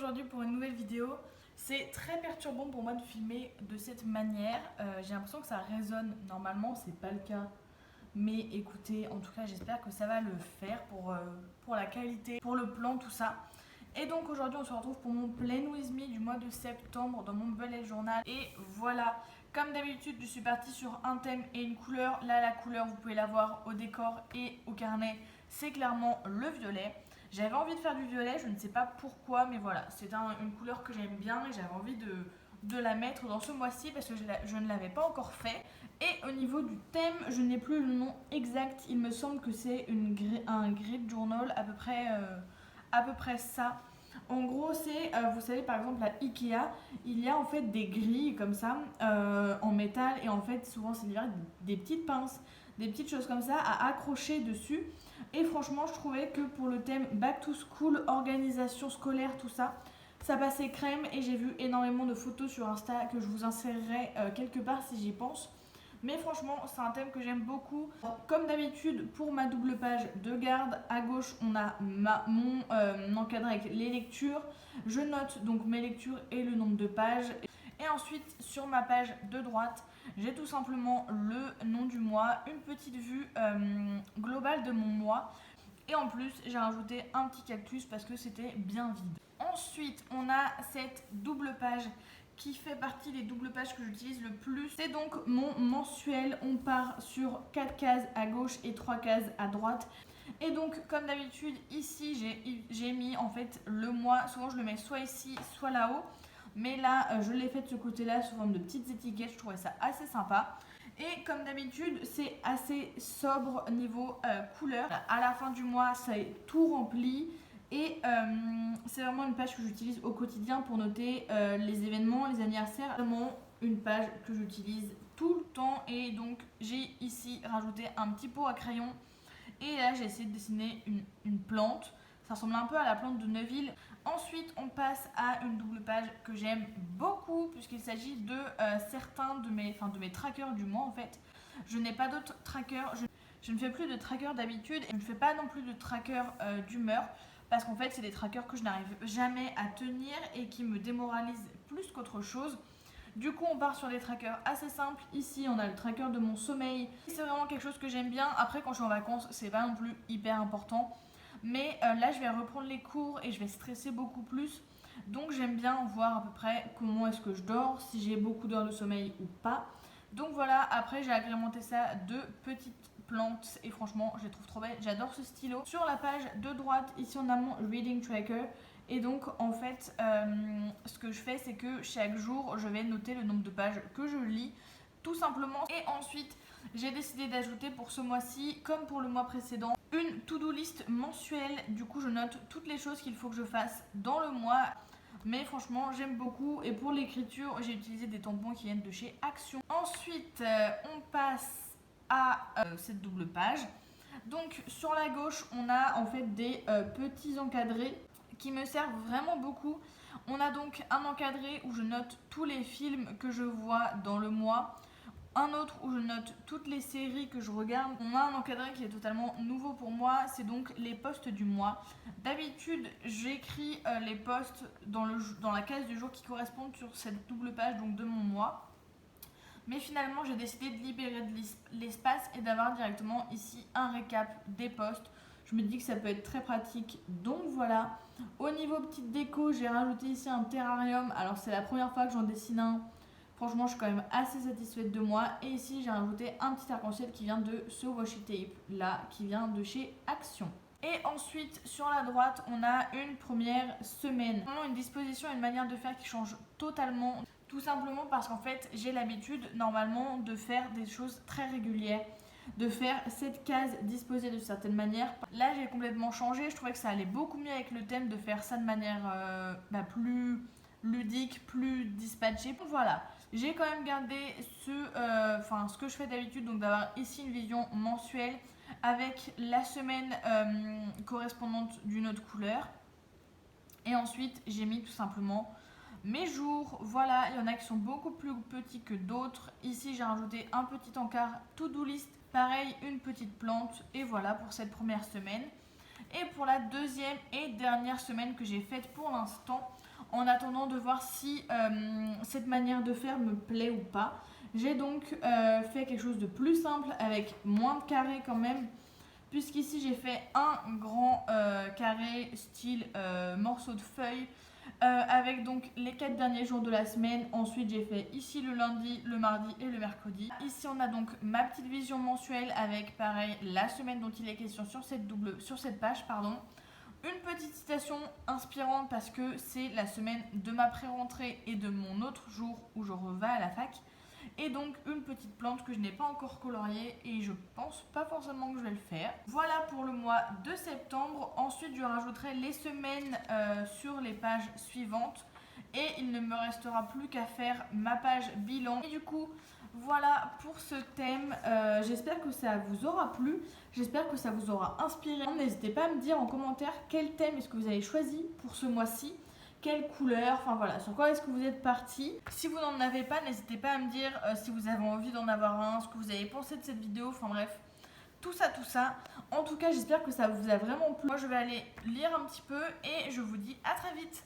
aujourd'hui pour une nouvelle vidéo. C'est très perturbant pour moi de filmer de cette manière. J'ai l'impression que ça résonne. Normalement, c'est pas le cas. Mais écoutez, en tout cas, j'espère que ça va le faire pour la qualité, pour le plan, tout ça. Et donc aujourd'hui, on se retrouve pour mon Plan With Me du mois de septembre dans mon bullet journal. Et voilà, comme d'habitude, je suis partie sur un thème et une couleur. Là, la couleur, vous pouvez la voir au décor et au carnet. C'est clairement le violet. J'avais envie de faire du violet, je ne sais pas pourquoi, mais voilà, c'est une couleur que j'aime bien et j'avais envie de la mettre dans ce mois-ci parce que je ne l'avais pas encore fait. Et au niveau du thème, je n'ai plus le nom exact. Il me semble que c'est un grid journal, à peu près ça. En gros, c'est, vous savez, par exemple, à Ikea, il y a en fait des grilles comme ça, en métal, et en fait, souvent, c'est livré avec des petites pinces, des petites choses comme ça à accrocher dessus. Et franchement, je trouvais que pour le thème Back to School, organisation scolaire, tout ça, ça passait crème. Et j'ai vu énormément de photos sur Insta que je vous insérerai quelque part si j'y pense. Mais franchement, c'est un thème que j'aime beaucoup. Comme d'habitude, pour ma double page de garde, à gauche, on a mon encadré avec les lectures. Je note donc mes lectures et le nombre de pages. Et ensuite, sur ma page de droite, j'ai tout simplement le nom du mois, une petite vue globale de mon mois. Et en plus, j'ai rajouté un petit cactus parce que c'était bien vide. Ensuite, on a cette double page qui fait partie des doubles pages que j'utilise le plus. C'est donc mon mensuel. On part sur 4 cases à gauche et 3 cases à droite. Et donc, comme d'habitude, ici, j'ai mis en fait le mois. Souvent, je le mets soit ici, soit là-haut. Mais là, je l'ai fait de ce côté-là sous forme de petites étiquettes. Je trouvais ça assez sympa. Et comme d'habitude, c'est assez sobre niveau couleur. À la fin du mois, ça est tout rempli. Et c'est vraiment une page que j'utilise au quotidien pour noter les événements, les anniversaires. Vraiment une page que j'utilise tout le temps. Et donc j'ai ici rajouté un petit pot à crayon. Et là j'ai essayé de dessiner une plante. Ça ressemble un peu à la plante de Neuville. Ensuite on passe à une double page que j'aime beaucoup puisqu'il s'agit de certains de mes trackers du mois en fait. Je n'ai pas d'autres trackers. Je ne fais plus de trackers d'habitude. Et je ne fais pas non plus de trackers d'humeur. Parce qu'en fait, c'est des trackers que je n'arrive jamais à tenir et qui me démoralisent plus qu'autre chose. Du coup, on part sur des trackers assez simples. Ici, on a le tracker de mon sommeil. C'est vraiment quelque chose que j'aime bien. Après, quand je suis en vacances, c'est pas non plus hyper important. Mais là, je vais reprendre les cours et je vais stresser beaucoup plus. Donc, j'aime bien voir à peu près comment est-ce que je dors, si j'ai beaucoup d'heures de sommeil ou pas. Donc voilà, après j'ai agrémenté ça de petites plantes et franchement je les trouve trop belles, j'adore ce stylo. Sur la page de droite, ici on a mon reading tracker et donc en fait ce que je fais c'est que chaque jour je vais noter le nombre de pages que je lis tout simplement. Et ensuite j'ai décidé d'ajouter pour ce mois-ci comme pour le mois précédent une to-do list mensuelle. Du coup je note toutes les choses qu'il faut que je fasse dans le mois. Mais franchement j'aime beaucoup et pour l'écriture j'ai utilisé des tampons qui viennent de chez Action. Ensuite on passe à cette double page. Donc sur la gauche on a en fait des petits encadrés qui me servent vraiment beaucoup. On a donc un encadré où je note tous les films que je vois dans le mois. Un autre où je note toutes les séries que je regarde. On a un encadré qui est totalement nouveau pour moi, c'est donc les posts du mois. D'habitude, j'écris les posts dans la case du jour qui correspondent sur cette double page donc de mon mois. Mais finalement, j'ai décidé de libérer de l'espace et d'avoir directement ici un récap des posts. Je me dis que ça peut être très pratique, donc voilà. Au niveau petite déco, j'ai rajouté ici un terrarium. Alors c'est la première fois que j'en dessine un. Franchement, je suis quand même assez satisfaite de moi. Et ici, j'ai rajouté un petit arc-en-ciel qui vient de ce washi tape là, qui vient de chez Action. Et ensuite, sur la droite, on a une première semaine. Vraiment une disposition et une manière de faire qui change totalement. Tout simplement parce qu'en fait, j'ai l'habitude normalement de faire des choses très régulières. De faire cette case disposée de certaine manière. Là, j'ai complètement changé. Je trouvais que ça allait beaucoup mieux avec le thème de faire ça de manière plus ludique, plus dispatché. Voilà, j'ai quand même gardé ce que je fais d'habitude, donc d'avoir ici une vision mensuelle avec la semaine correspondante d'une autre couleur. Et ensuite, j'ai mis tout simplement mes jours. Voilà, il y en a qui sont beaucoup plus petits que d'autres. Ici, j'ai rajouté un petit encart to-do list. Pareil, une petite plante. Et voilà pour cette première semaine. Et pour la deuxième et dernière semaine que j'ai faite pour l'instant, en attendant de voir si cette manière de faire me plaît ou pas. J'ai donc fait quelque chose de plus simple avec moins de carrés quand même, puisqu'ici j'ai fait un grand carré style morceau de feuille avec donc les 4 derniers jours de la semaine. Ensuite j'ai fait ici le lundi, le mardi et le mercredi. Ici on a donc ma petite vision mensuelle avec pareil la semaine dont il est question sur cette page. Une petite citation inspirante parce que c'est la semaine de ma pré-rentrée et de mon autre jour où je revais à la fac. Et donc une petite plante que je n'ai pas encore coloriée et je pense pas forcément que je vais le faire. Voilà pour le mois de septembre. Ensuite je rajouterai les semaines sur les pages suivantes et il ne me restera plus qu'à faire ma page bilan. Et du coup voilà pour ce thème. J'espère que ça vous aura plu, j'espère que ça vous aura inspiré. N'hésitez pas à me dire en commentaire quel thème est-ce que vous avez choisi pour ce mois-ci. Quelle couleur, enfin voilà, sur quoi est-ce que vous êtes parti. Si vous n'en avez pas, n'hésitez pas à me dire si vous avez envie d'en avoir un, ce que vous avez pensé de cette vidéo, enfin bref, tout ça. En tout cas, j'espère que ça vous a vraiment plu. Moi, je vais aller lire un petit peu et je vous dis à très vite.